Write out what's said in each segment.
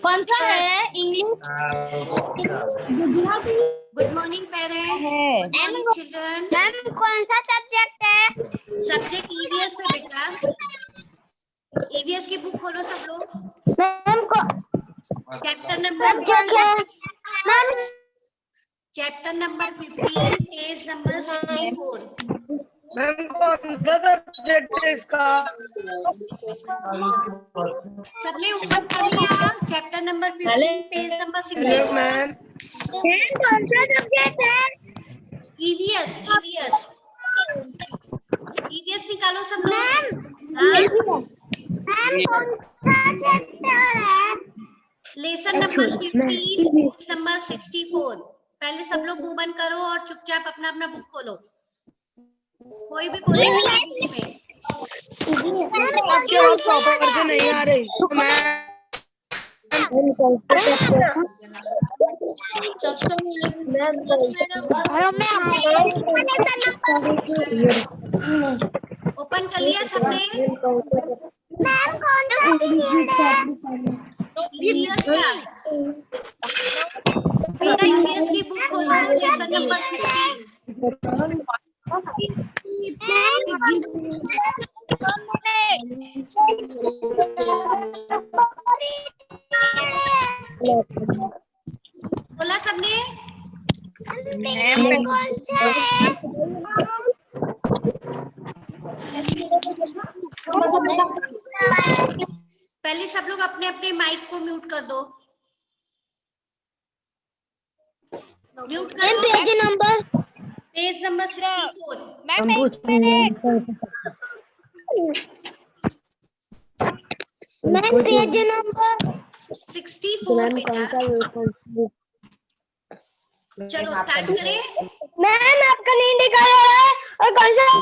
कौन सा है? English, Gujarati. Good morning parents, good morning children. Ma'am कौन सा सब्जेक्ट है? सब्जेक्ट ईवीएस है बेटा। ईवीएस की बुक खोलो सब लोग। मैम को चैप्टर नंबर सब्जेक्ट है? Ma'am chapter number 15 page number 64। Ma'am कौन सा सब्जेक्ट है इसका? सबने ओपन कर लिया chapter number 15 page number hello 64। Ma'am. कौन सा सब्जेक्ट है? ईवीएस ईवीएस ईवीएस निकालो सब लोग। मैम हाँ, मैम कौन सा चैप्टर है? Lesson number 15 page number 64। पहले सब लोग मुंह बंद करो और चुपचाप अपना अपना बुक खोलो। कोई भी बोलेगा नहीं बीच में। आपकी आवाज प्रॉपर से नहीं आ रही मैम। ओपन कर लिया सबने? मैम कौन सा पीरियड है? ईवीएस का बेटा, ईवीएस की बुक खोलो लेसन नंबर 15। बोला सबने? कौन सा है? पहले सब लोग अपने अपने माइक को म्यूट कर दो। म्यूट करो। Page number page number 64। Ma'am एक मिनट। मैम पेज नंबर 64 बेटा। चलो स्टार्ट करें। मैम आपका नहीं दिखा रहा है और कौन सा मैम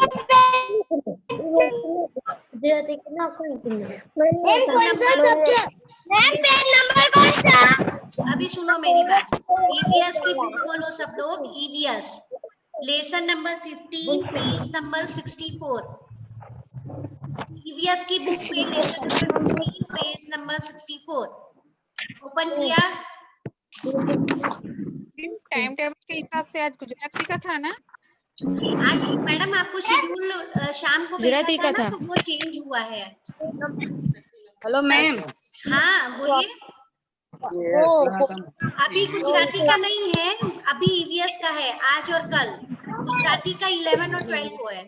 कौन सा सब्जेक्ट? मैम पेज नंबर कौन सा? अभी सुनो मेरी बात। ईवीएस की बुक खोलो सब लोग। EVS lesson number 15 page number 64। EVS की बुक में lesson number 15 page number 64 open किया। टाइम टेबल के हिसाब से आज गुजराती का था ना? आज मैडम आपको शेड्यूल शाम को भेजा था ना, तो वो चेंज हुआ है। Hello ma'am. हाँ बोलिए। अभी गुजराती का नहीं है, अभी ईवीएस का है आज और कल। गुजराती का 11 और 12 को है।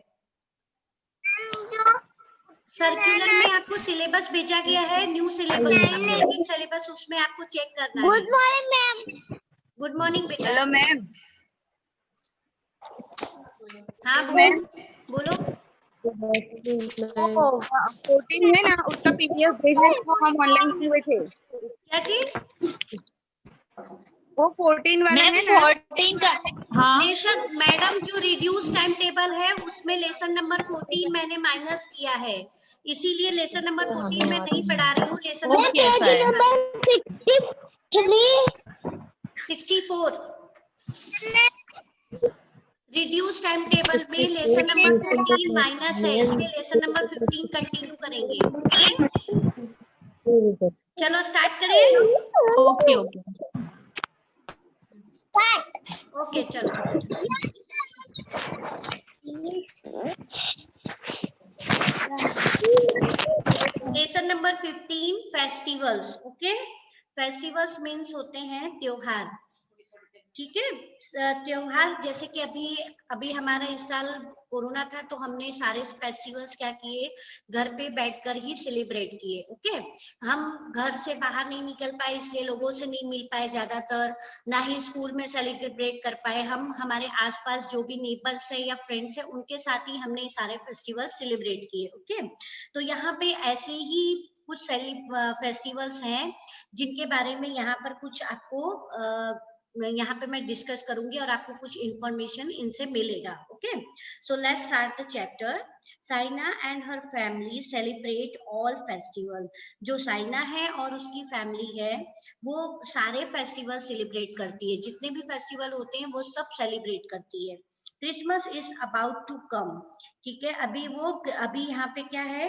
सर्कुलर में आपको सिलेबस भेजा गया है, न्यू सिलेबस, अपडेटेड सिलेबस, उसमें आपको चेक करना है। Good morning ma'am. Good morning बेटा। Hello ma'am. हाँ बोलो। 14 है ना, उसका पीडीएफ भेजने को हम ऑनलाइन हुए थे। क्या चीज? वो 14 वाला है ना? 14 का हाँ। लेसन मैडम जो रिड्यूस टाइम टेबल है उसमें लेसन नंबर 14 मैंने माइनस किया है, इसीलिए लेसन नंबर 14 मैं नहीं पढ़ा रही हूँ। Lesson number 64 reduce time table में लेसन नंबर 14 माइनस है, इसलिए लेसन नंबर 15 कंटिन्यू करेंगे। ओके चलो स्टार्ट करें। ओके ओके चलो। Lesson number 15 festivals. Okay, festivals means होते हैं त्योहार। ठीक है, त्योहार जैसे कि अभी हमारा इस साल कोरोना था, तो हमने सारे फेस्टिवल्स क्या किए, घर पे बैठकर ही सेलिब्रेट किए। ओके, हम घर से बाहर नहीं निकल पाए, इसलिए लोगों से नहीं मिल पाए ज्यादातर, ना ही स्कूल में सेलिब्रेट कर पाए। हम हमारे आसपास जो भी नेबर्स है या फ्रेंड्स है, उनके साथ ही हमने सारे फेस्टिवल्स सेलिब्रेट किए। ओके, तो यहाँ पे ऐसे ही कुछ फेस्टिवल्स हैं जिनके बारे में यहाँ पर कुछ आपको यहाँ पे मैं डिस्कस करूंगी और आपको कुछ इंफॉर्मेशन इनसे मिलेगा। Okay, so let's start the chapter. Saina and her family celebrate all festival. जो साइना है और उसकी फैमिली है, वो सारे फेस्टिवल सेलिब्रेट करती है, जितने भी फेस्टिवल होते हैं वो सब सेलिब्रेट करती है। Christmas is about to come. ठीक है, अभी यहाँ पे क्या है,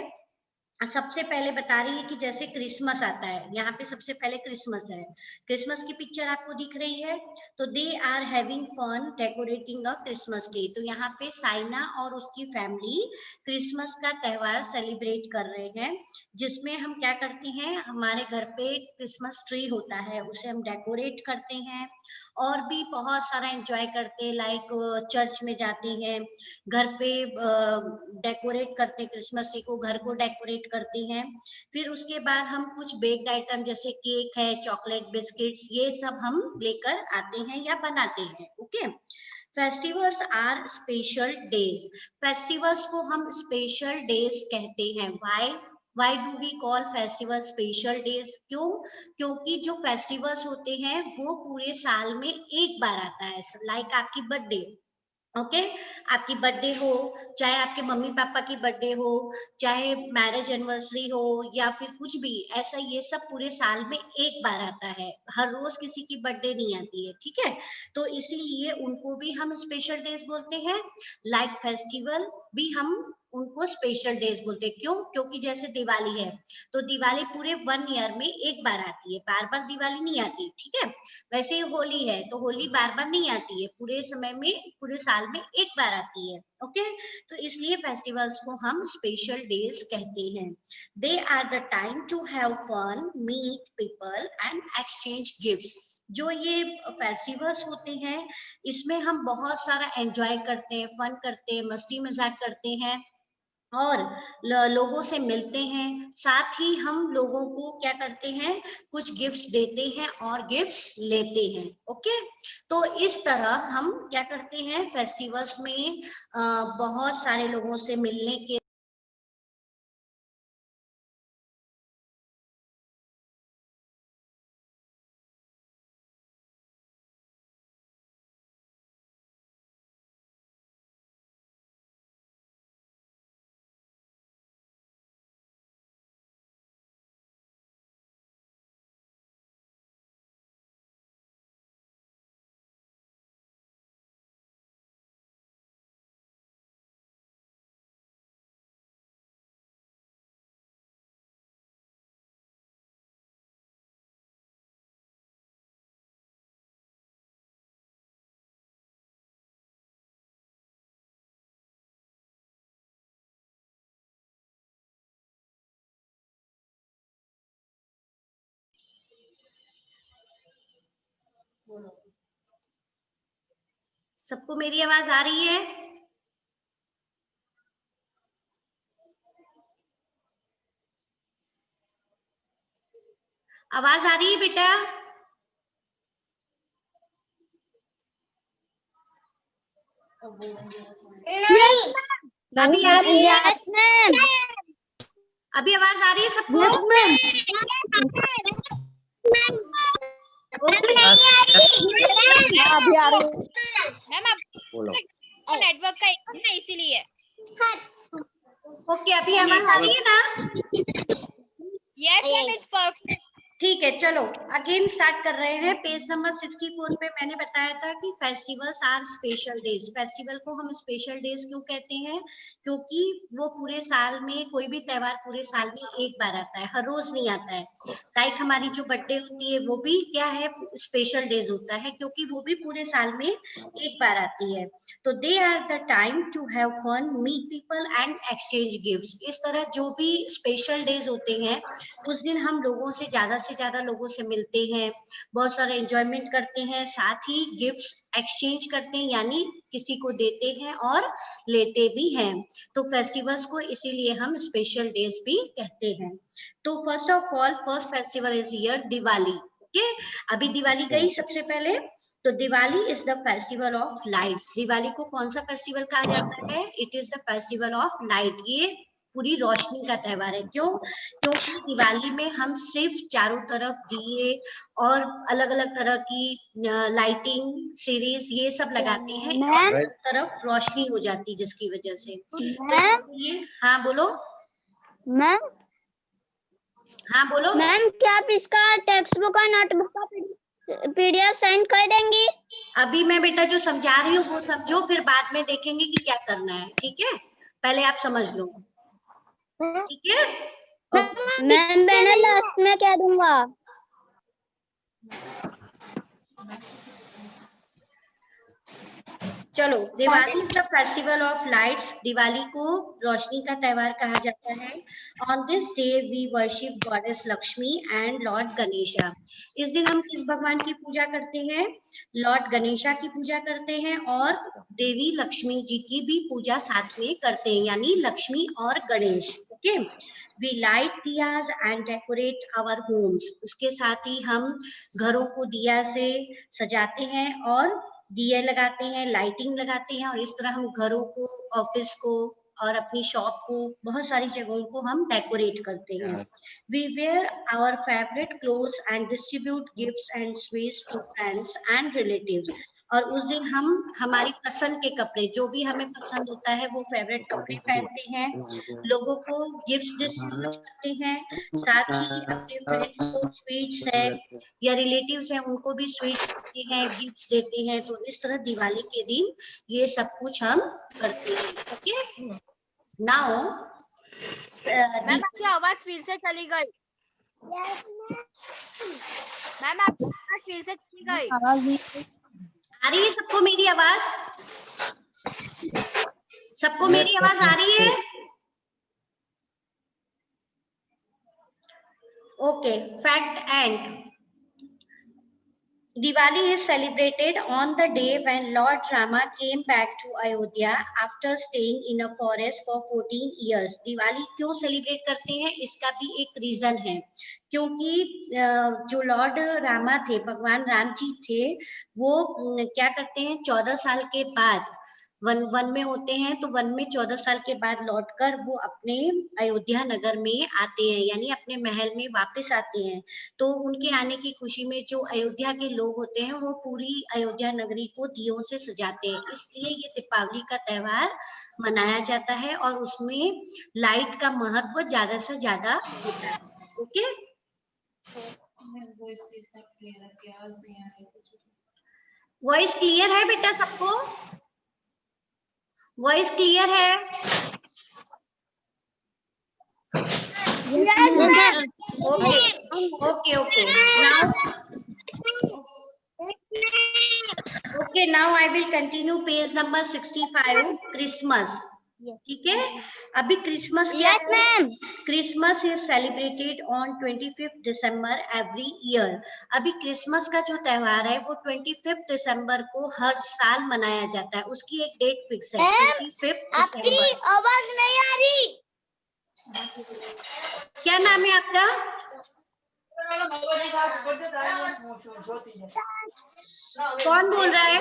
सबसे पहले बता रही है कि जैसे क्रिसमस आता है, यहाँ पे सबसे पहले क्रिसमस है, क्रिसमस की पिक्चर आपको दिख रही है, तो they are having fun decorating a Christmas tree. तो यहाँ पे साइना और उसकी फैमिली क्रिसमस का त्योहार सेलिब्रेट कर रहे हैं, जिसमें हम क्या करते हैं, हमारे घर पे क्रिसमस ट्री होता है, उसे हम डेकोरेट करते हैं और भी बहुत सारा एंजॉय करते हैं, लाइक चर्च में जाते हैं, घर पे डेकोरेट करते हैं, क्रिसमस ट्री को, घर को डेकोरेट करते हैं। फिर उसके बाद हम कुछ बेक्ड आइटम जैसे केक है, चॉकलेट, बिस्किट्स, ये सब हम लेकर आते हैं या बनाते हैं। Okay, festivals are special days. Festivals को हम स्पेशल डेज कहते हैं। Why do we call festival special days? क्यों? क्योंकि जो फेस्टिवल्स होते हैं वो पूरे साल में एक बार आता है, लाइक आपकी बर्थडे। ओके, आपकी बर्थडे हो, चाहे आपके मम्मी पापा की बर्थडे हो, चाहे मैरिज एनिवर्सरी हो, या फिर कुछ भी ऐसा, ये सब पूरे साल में एक बार आता है, हर रोज किसी की बर्थडे नहीं आती है, ठीक है? तो इसीलिए उनको भी हम स्पेशल डेज बोलते हैं, लाइक फेस्टिवल भी हम उनको स्पेशल डेज बोलते हैं। क्यों? क्योंकि जैसे दिवाली है, तो दिवाली पूरे 1 ईयर में एक बार आती है, बार बार दिवाली नहीं आती, ठीक है? वैसे ही होली है, तो होली बार बार नहीं आती है, पूरे समय में, पूरे साल में एक बार आती है। ओके, तो इसलिए फेस्टिवल्स को हम स्पेशल डेज कहते हैं। They are the time to have fun, meet people and exchange gifts. जो ये फेस्टिवल्स होते हैं, इसमें हम बहुत सारा एंजॉय करते हैं, फन करते हैं, मस्ती मजाक करते हैं और लोगों से मिलते हैं, साथ ही हम लोगों को क्या करते हैं, कुछ गिफ्ट्स देते हैं और गिफ्ट्स लेते हैं। ओके, तो इस तरह हम क्या करते हैं, फेस्टिवल्स में बहुत सारे लोगों से मिलने के सबको मेरी आवाज आ रही है? आवाज आ रही है बेटा? नहीं, अभी आ रही है? यस मैम, अभी आवाज आ रही है सबको? यस मैम, अभी आ रही मैम आप नेटवर्क का इशू है इसीलिए। ओके, अभी आवाज आ रही है ना? Yes ma'am, it's perfect. ठीक है, चलो अगेन स्टार्ट कर रहे हैं। पेज नंबर 64 पे मैंने बताया था कि festivals are special days. Festival को हम स्पेशल डेज क्यों कहते हैं? क्योंकि वो पूरे साल में, कोई भी त्योहार पूरे साल में एक बार आता है, हर रोज नहीं आता है। लाइक हमारी जो बर्थडे होती है वो भी क्या है, स्पेशल डेज होता है, क्योंकि वो भी पूरे साल में एक बार आती है। तो they are the time to have fun, meet people and exchange gifts. इस तरह जो भी स्पेशल डेज होते हैं, उस दिन हम लोगों से ज्यादा लोगों से मिलते हैं, बहुत सारे एंजॉयमेंट करते हैं, साथ ही गिफ्ट्स एक्सचेंज करते हैं, यानी किसी को देते हैं और लेते भी हैं। तो फेस्टिवल्स को इसीलिए हम स्पेशल डेज भी कहते हैं। तो first of all, first festival is here Diwali. Okay, अभी दिवाली गई सबसे पहले, तो Diwali is the festival of lights. Diwali को कौन सा फेस्टिवल कहा जाता है? It is the festival of light. ये पूरी रोशनी का त्योहार है। क्यों? क्योंकि दिवाली में हम सिर्फ चारों तरफ दिए और अलग अलग तरह की लाइटिंग सीरीज ये सब लगाते हैं और सब तरफ रोशनी हो जाती है, जिसकी वजह से। तो ये, हाँ बोलो। मैम, हाँ बोलो। मैम क्या आप इसका टेक्स्ट बुक और नोटबुक का PDF सेंड कर देंगी? अभी मैं बेटा जो समझा रही हूँ वो समझो, फिर बाद में देखेंगे कि क्या करना है, ठीक है? पहले आप समझ लो, ठीक है? मैम मैंने लास्ट में क्या दूंगा? चलो, Diwali is the festival of lights. Diwali को रोशनी का त्योहार कहा जाता है। On this day we worship goddess Lakshmi and lord Ganesha. इस दिन हम किस भगवान की पूजा करते हैं? लॉर्ड गणेशा की पूजा करते हैं और देवी लक्ष्मी जी की भी पूजा साथ में करते हैं, यानी लक्ष्मी और Ganesh. Okay, we light diyas and decorate our homes. उसके साथ ही हम घरों को दिया से सजाते हैं और दिए लगाते हैं, लाइटिंग लगाते हैं, और इस तरह हम घरों को, ऑफिस को और अपनी शॉप को, बहुत सारी जगहों को हम डेकोरेट करते हैं। We wear our favourite clothes and distribute gifts and sweets to friends and relatives. और उस दिन हम हमारी पसंद के कपड़े, जो भी हमें पसंद होता है वो फेवरेट कपड़े पहनते हैं, लोगों को गिफ्ट्स डिस्ट्रीब्यूट करते हैं, साथ ही अपने फ्रेंड्स को स्वीट्स है या रिलेटिव्स हैं उनको भी स्वीट्स देते हैं, गिफ्ट्स देते हैं। तो इस तरह दिवाली के दिन ये सब कुछ हम करते हैं। ओके, नाउ मैम आपकी आवाज फिर से चली गई। मैम आपकी आवाज फिर से चली गई। आ रही है सबको मेरी आवाज? सबको मेरी आवाज आ रही है? Okay, fact and Diwali is celebrated on the day when Lord Rama came back to Ayodhya after staying in a forest for 14 years. Diwali क्यों सेलिब्रेट करते हैं? इसका भी एक रीजन है, क्योंकि जो लॉर्ड रामा थे, भगवान राम जी थे, वो क्या करते हैं, 14 साल के बाद वन में होते हैं, तो वन में 14 साल के बाद लौटकर वो अपने अयोध्या नगर में आते हैं, यानी अपने महल में वापस आते हैं। तो उनके आने की खुशी में जो अयोध्या के लोग होते हैं वो पूरी अयोध्या नगरी को दियों से सजाते हैं, इसलिए ये दीपावली का त्योहार मनाया जाता है और उसमें लाइट का महत्व ज्यादा से ज्यादा होता है। ओके, वॉइस क्लियर है बेटा सबको? वॉइस क्लियर है? Okay okay now I will continue page number 65, Christmas. ठीक है, अभी क्रिसमस क्या है? Christmas is celebrated on 25 December every year. अभी क्रिसमस का जो त्योहार है वो 25 दिसंबर को हर साल मनाया जाता है, उसकी एक डेट फिक्स है, 25 आपकी दिसंबर। आवाज नहीं आ रही। क्या नाम है आपका? कौन बोल रहा है?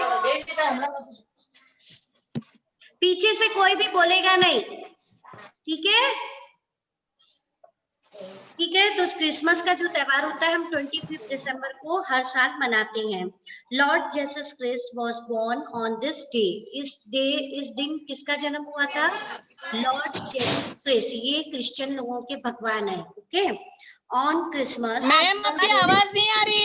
पीछे से कोई भी बोलेगा नहीं, ठीक है? ठीक है, तो क्रिसमस का जो त्योहार होता है हम 25 दिसंबर को हर साल मनाते हैं। Lord Jesus Christ was born on this day. इस दिन किसका जन्म हुआ था? लॉर्ड जीसस क्राइस्ट, ये क्रिश्चियन लोगों के भगवान है। Okay, on Christmas. मैम आपकी आवाज नहीं आ रही।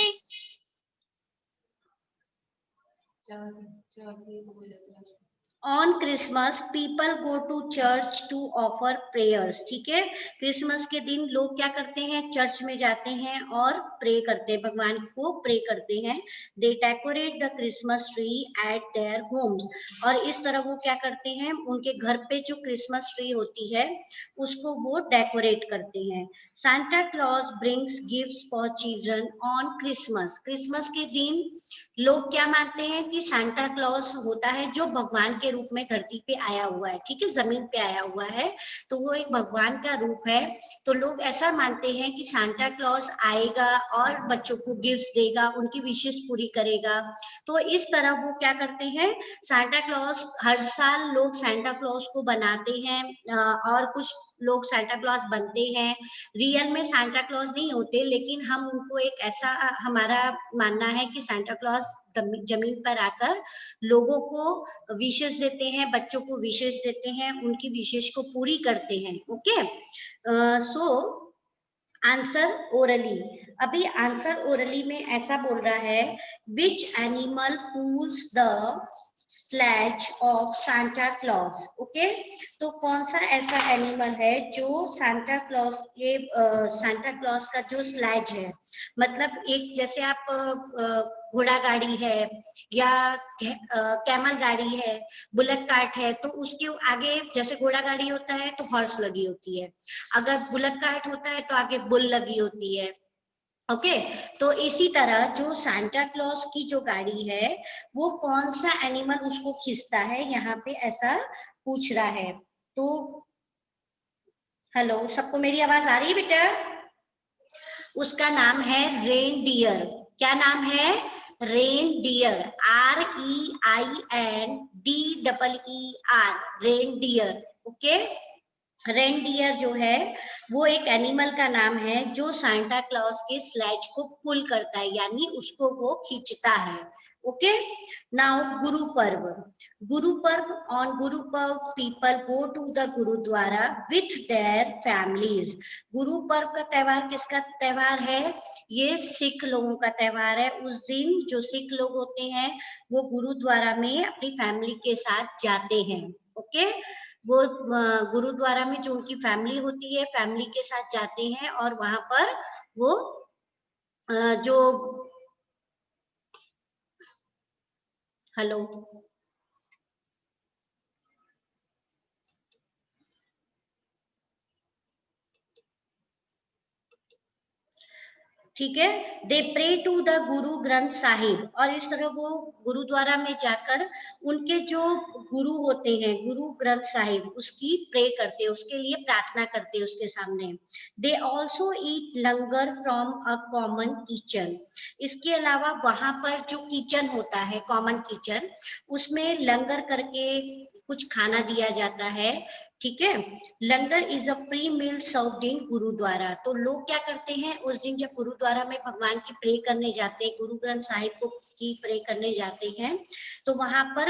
On Christmas people go to church to offer prayers. ठीक है, क्रिसमस के दिन लोग क्या करते हैं? चर्च में जाते हैं और प्रे करते हैं, भगवान को प्रे करते हैं। They decorate the Christmas tree at their homes. और इस तरह वो क्या करते हैं, उनके घर पे जो क्रिसमस ट्री होती है उसको वो डेकोरेट करते हैं। Santa Claus brings gifts for children on Christmas. Christmas के दिन लोग क्या मानते हैं कि सांता क्लॉज होता है जो भगवान के रूप में धरती पे आया हुआ है, ठीक है, जमीन पे आया हुआ है, तो वो एक भगवान का रूप है। तो लोग ऐसा मानते हैं कि सांता क्लॉज आएगा और बच्चों को गिफ्ट्स देगा, उनकी विशेष पूरी करेगा। तो इस तरह वो क्या करते हैं, सांता क्लॉज, हर साल लोग सांता क्लॉज को बनाते हैं और कुछ लोग सांता क्लॉज बनते हैं। रियल में सांता क्लॉज नहीं होते, लेकिन हम उनको एक ऐसा, हमारा मानना है कि सांता क्लॉज जमीन पर आकर लोगों को विशेष देते हैं, बच्चों को विशेष देते हैं, उनकी विशेष को पूरी करते हैं। Okay, so answer orally. अभी आंसर ओरली में ऐसा बोल रहा है, which animal cools the sleigh of Santa Claus. Okay, तो कौन सा ऐसा एनिमल है जो सांता क्लॉज का जो स्लेज है, मतलब एक जैसे आप घोड़ा गाड़ी है या कैमल गाड़ी है, बुलेट कार्ट है, तो उसके आगे जैसे घोड़ा गाड़ी होता है तो हॉर्स लगी होती है, अगर बुलेट कार्ट होता है तो आगे बुल लगी होती है। ओके, तो इसी तरह जो सांता क्लॉज की जो गाड़ी है वो कौन सा एनिमल उसको खींचता है, यहाँ पे ऐसा पूछ रहा है। तो हेलो, सबको मेरी आवाज आ रही है बेटा? उसका नाम है रेनडियर। क्या नाम है? Reindeer, REINDEER, reindeer. Okay, reindeer जो है वो एक एनिमल का नाम है जो सांता क्लॉज के स्लेज को पुल करता है, यानी उसको वो खींचता है। Okay, now Guru Parv. Guru Parv, on Guru Parv people go to the gurudwara with their families. Guru Parv का त्योहार किसका त्योहार है? ये सिख लोगों का त्योहार है। उस दिन जो सिख लोग होते हैं वो गुरुद्वारा में अपनी फैमिली के साथ जाते हैं। ओके, वो गुरुद्वारा में जो उनकी फैमिली होती है, फैमिली के साथ जाते हैं और वहां पर वो जो हेलो ठीक है, दे pray to the Guru Granth Sahib, और इस तरह वो गुरुद्वारा में जाकर उनके जो गुरु होते हैं, गुरु ग्रंथ साहिब, उसकी प्रे करते हैं, उसके लिए प्रार्थना करते हैं उसके सामने। They also eat langar from a common kitchen. इसके अलावा वहां पर जो किचन होता है, कॉमन किचन, उसमें लंगर करके कुछ खाना दिया जाता है। ठीक है, langar is a free meal served in gurdwara. तो लोग क्या करते हैं उस दिन, जब गुरुद्वारा में भगवान की प्रे करने जाते हैं, गुरु ग्रंथ साहिब को की प्रे करने जाते हैं, तो वहां पर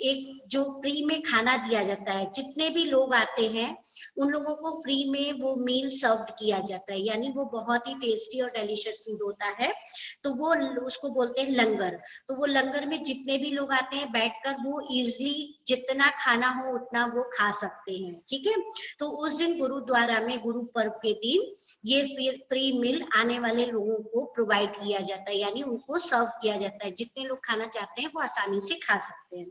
एक जो फ्री में खाना दिया जाता है, जितने भी लोग आते हैं उन लोगों को फ्री में वो मील सर्व किया जाता है, यानी वो बहुत ही टेस्टी और डिलीशियस फूड होता है। तो वो उसको बोलते हैं लंगर। तो वो लंगर में जितने भी लोग आते हैं बैठकर वो इजिली जितना खाना हो उतना वो खा सकते हैं। ठीक है, तो उस दिन गुरुद्वारा में गुरु पर्व के दिन ये फ्री मील आने वाले लोगों को प्रोवाइड किया जाता है, यानी उनको सर्व किया जाता है। जितने लोग खाना चाहते हैं वो आसानी से खा सकते हैं।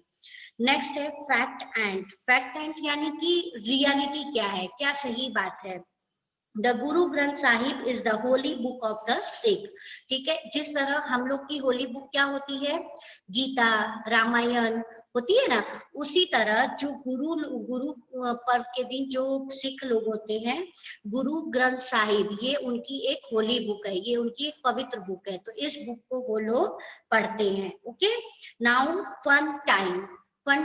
नेक्स्ट है फैक्ट एंड। फैक्ट एंड यानी कि रियलिटी क्या है, क्या सही बात है। The Guru Granth Sahib is the Holi book of the Sikh. ठीक है, जिस तरह हम लोग की होली बुक क्या होती है, गीता, रामायण होती है ना, उसी तरह जो गुरु पर्व के दिन जो सिख लोग होते हैं, गुरु ग्रंथ साहिब ये उनकी एक होली बुक है, ये उनकी एक पवित्र बुक है, तो इस बुक को वो लोग पढ़ते हैं। Okay, now fun time. Fun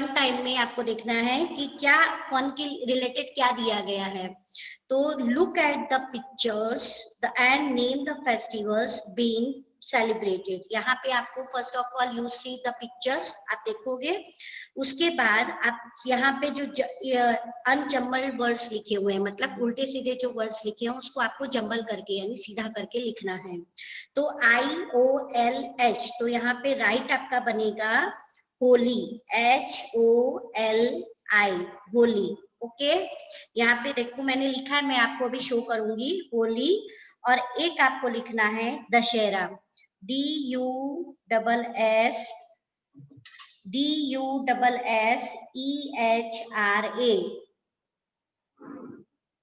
time में आपको देखना है कि क्या फन के रिलेटेड क्या दिया गया है। तो look at the pictures and name the festivals being celebrated. यहाँ पे आपको first of all you see the pictures, आप देखोगे, उसके बाद आप यहाँ पे जो अनजम्बल वर्ड्स लिखे हुए हैं, मतलब उल्टे सीधे जो वर्ड्स लिखे हैं उसको आपको जंबल करके यानी सीधा करके लिखना है। तो IOLH, तो यहाँ पे राइट आपका बनेगा होली, HOLI, होली। ओके, यहाँ पे देखो मैंने लिखा है, मैं आपको अभी शो करूंगी, होली। और एक आपको लिखना है दशहरा, DUSSEHRA।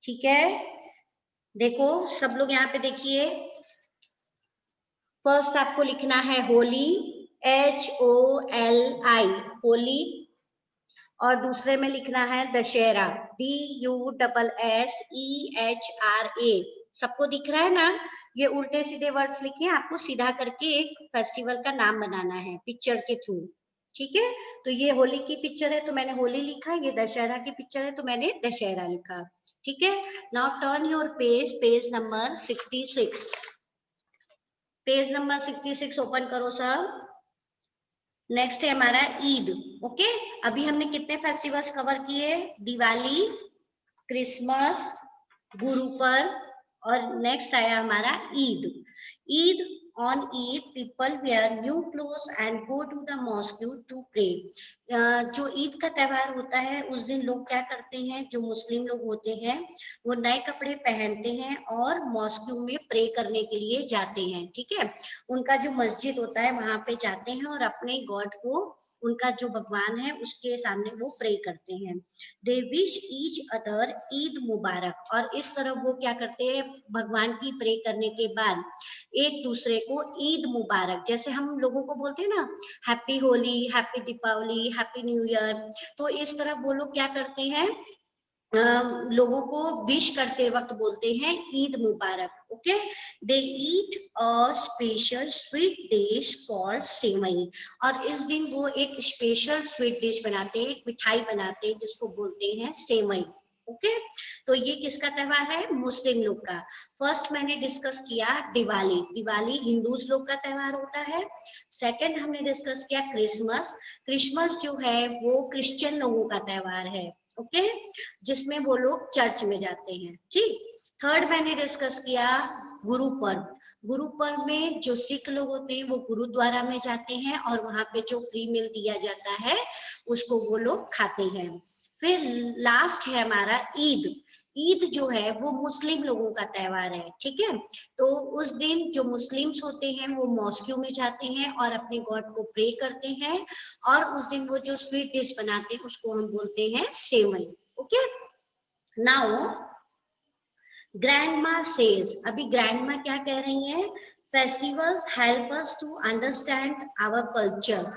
ठीक है, देखो सब लोग यहाँ पे देखिए, फर्स्ट आपको लिखना है होली, HOLI, होली, और दूसरे में लिखना है दशहरा, DUSSEHRA। सबको दिख रहा है ना, ये उल्टे सीधे वर्ड्स लिखे, आपको सीधा करके एक फेस्टिवल का नाम बनाना है पिक्चर के थ्रू। ठीक है, तो ये होली की पिक्चर है तो मैंने होली लिखा, ये दशहरा की पिक्चर है तो मैंने दशहरा लिखा। ठीक है, now turn your page number 66। Page number 66 open करो सब। नेक्स्ट है हमारा ईद। ओके, अभी हमने कितने फेस्टिवल्स कवर किए, दिवाली, क्रिसमस, गुरु पर्व, और नेक्स्ट आया हमारा Eid. Eid On Eid, people wear new clothes and go to the mosque to pray. जो ईद का त्योहार होता है उस दिन लोग क्या करते हैं, जो मुस्लिम लोग होते हैं वो नए कपड़े पहनते हैं और मॉस्क में प्रे करने के लिए जाते हैं, ठीक है। उनका जो मस्जिद होता है वहां पे जाते हैं और अपने गॉड को, उनका जो भगवान है उसके सामने वो प्रे करते हैं। They wish each other Eid Mubarak, और इस तरह वो क्या करते हैं, भगवान की प्रे करने के बाद एक दूसरे को ईद मुबारक, जैसे हम लोगों को बोलते हैं ना happy Holi, happy Deepavali, happy new year, तो इस तरह वो लोग क्या करते हैं, लोगों को विश करते वक्त बोलते हैं Eid Mubarak. Okay, they eat a special sweet dish called sevai, और इस दिन वो एक स्पेशल स्वीट डिश बनाते हैं, एक मिठाई बनाते हैं जिसको बोलते हैं सेवई। ओके, तो ये किसका त्योहार है, मुस्लिम लोग का। फर्स्ट मैंने डिस्कस किया दिवाली, दिवाली हिंदूज लोग का त्योहार होता है। सेकंड हमने डिस्कस किया क्रिसमस, क्रिसमस जो है वो क्रिश्चियन लोगों का त्योहार है, ओके, जिसमें वो लोग चर्च में जाते हैं, ठीक। थर्ड मैंने डिस्कस किया गुरु पर्व, गुरु पर्व में जो सिख लोग होते हैं वो गुरुद्वारा में जाते हैं और वहां पे जो फ्री मील दिया जाता है उसको वो लोग खाते हैं। फिर लास्ट है हमारा ईद, ईद जो है वो मुस्लिम लोगों का त्योहार है, ठीक है। तो उस दिन जो मुस्लिम्स होते हैं वो मॉस्क्यू में जाते हैं और अपने गॉड को प्रे करते हैं, और उस दिन वो जो स्वीट डिश बनाते हैं उसको हम बोलते हैं सेवई। ओके, नाउ ग्रैंडमा सेज, अभी ग्रैंडमा क्या कह रही हैं, festivals help us to understand our culture.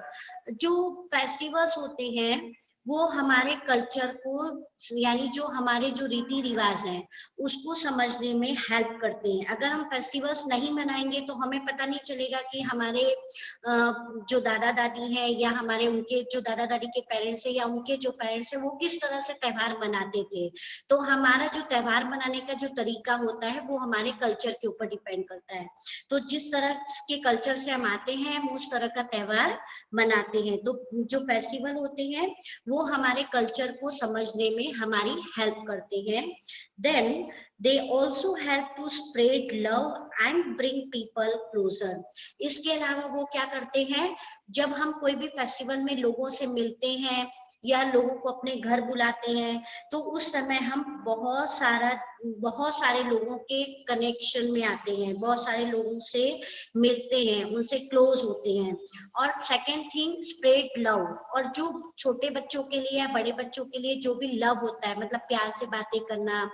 जो फेस्टिवल्स होते हैं वो हमारे कल्चर को, यानी जो हमारे जो रीति रिवाज हैं उसको समझने में हेल्प करते हैं। अगर हम फेस्टिवल्स नहीं मनाएंगे तो हमें पता नहीं चलेगा कि हमारे जो दादा दादी हैं या हमारे उनके जो दादा दादी के पेरेंट्स हैं या उनके जो पेरेंट्स हैं वो किस तरह से त्योहार मनाते थे। तो हमारा जो त्योहार मनाने का जो तरीका होता है वो हमारे कल्चर के ऊपर डिपेंड करता है। तो जिस तरह के कल्चर से हम आते हैं हम उस तरह का त्योहार मनाते हैं। तो जो फेस्टिवल होते हैं वो हमारे कल्चर को समझने में हमारी हेल्प करते हैं। Then they also help to spread love and bring people closer. इसके अलावा वो क्या करते हैं, जब हम कोई भी फेस्टिवल में लोगों से मिलते हैं या लोगों को अपने घर बुलाते हैं तो उस समय हम बहुत सारे लोगों के कनेक्शन में आते हैं, बहुत सारे लोगों से मिलते हैं, उनसे क्लोज होते हैं। और सेकंड थिंग स्प्रेड लव, और जो छोटे बच्चों के लिए या बड़े बच्चों के लिए जो भी लव होता है, मतलब प्यार से बातें करना,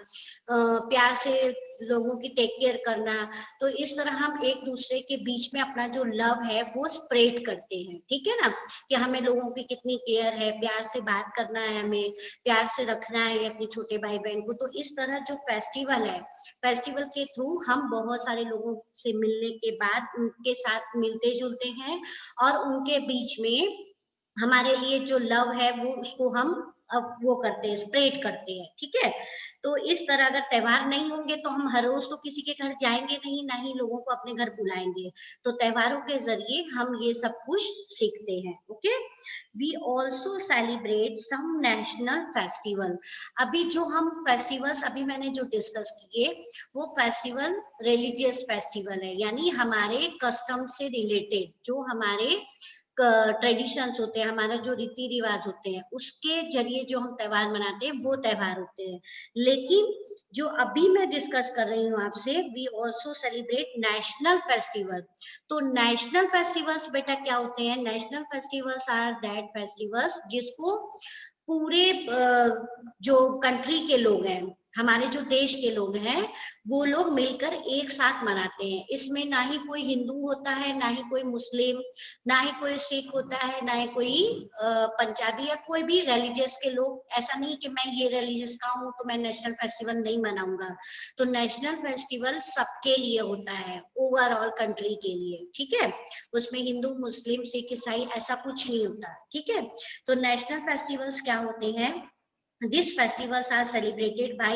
प्यार से लोगों की टेक केयर करना, तो इस तरह हम एक दूसरे के बीच में अपना जो लव है वो स्प्रेड करते हैं, ठीक है ना, कि हमें लोगों की कितनी केयर है, प्यार से बात करना है, हमें प्यार से रखना है अपने छोटे भाई बहन को। तो इस तरह जो फेस्टिवल है, फेस्टिवल के थ्रू हम बहुत सारे लोगों से मिलने के बाद उनके साथ मिलते जुलते हैं और उनके बीच में हमारे लिए जो लव है वो उसको हम अब वो करते हैं, स्प्रेड करते हैं, ठीक है। तो इस तरह अगर त्योहार नहीं होंगे तो हम हर रोज तो किसी के घर जाएंगे नहीं, ना ही लोगों को अपने घर बुलाएंगे। तो त्योहारों के जरिए हम ये सब कुछ सीखते हैं। Okay, we also celebrate some national festival. अभी जो हम फेस्टिवल्स अभी मैंने जो डिस्कस किए वो फेस्टिवल रिलीजियस फेस्टिवल है, यानी हमारे कस्टम से रिलेटेड, जो हमारे ट्रेडिशंस होते हैं, हमारा जो रीति रिवाज होते हैं उसके जरिए जो हम त्योहार मनाते हैं वो त्योहार होते हैं। लेकिन जो अभी मैं डिस्कस कर रही हूँ आपसे, we also celebrate national festival. तो नेशनल फेस्टिवल्स बेटा क्या होते हैं, national festivals are that festivals जिसको पूरे जो कंट्री के लोग हैं, हमारे जो देश के लोग हैं वो लोग मिलकर एक साथ मनाते हैं। इसमें ना ही कोई हिंदू होता है, ना ही कोई मुस्लिम, ना ही कोई सिख होता है, ना ही कोई पंजाबी या कोई भी रिलीजियस के लोग। ऐसा नहीं कि मैं ये रिलीजियस का हूँ तो मैं नेशनल फेस्टिवल नहीं मनाऊंगा। तो नेशनल फेस्टिवल सबके लिए होता है, ओवरऑल कंट्री के लिए, ठीक है। उसमें हिंदू मुस्लिम सिख ईसाई ऐसा कुछ नहीं होता, ठीक है। तो नेशनल फेस्टिवल्स क्या होते हैं, these festivals are celebrated by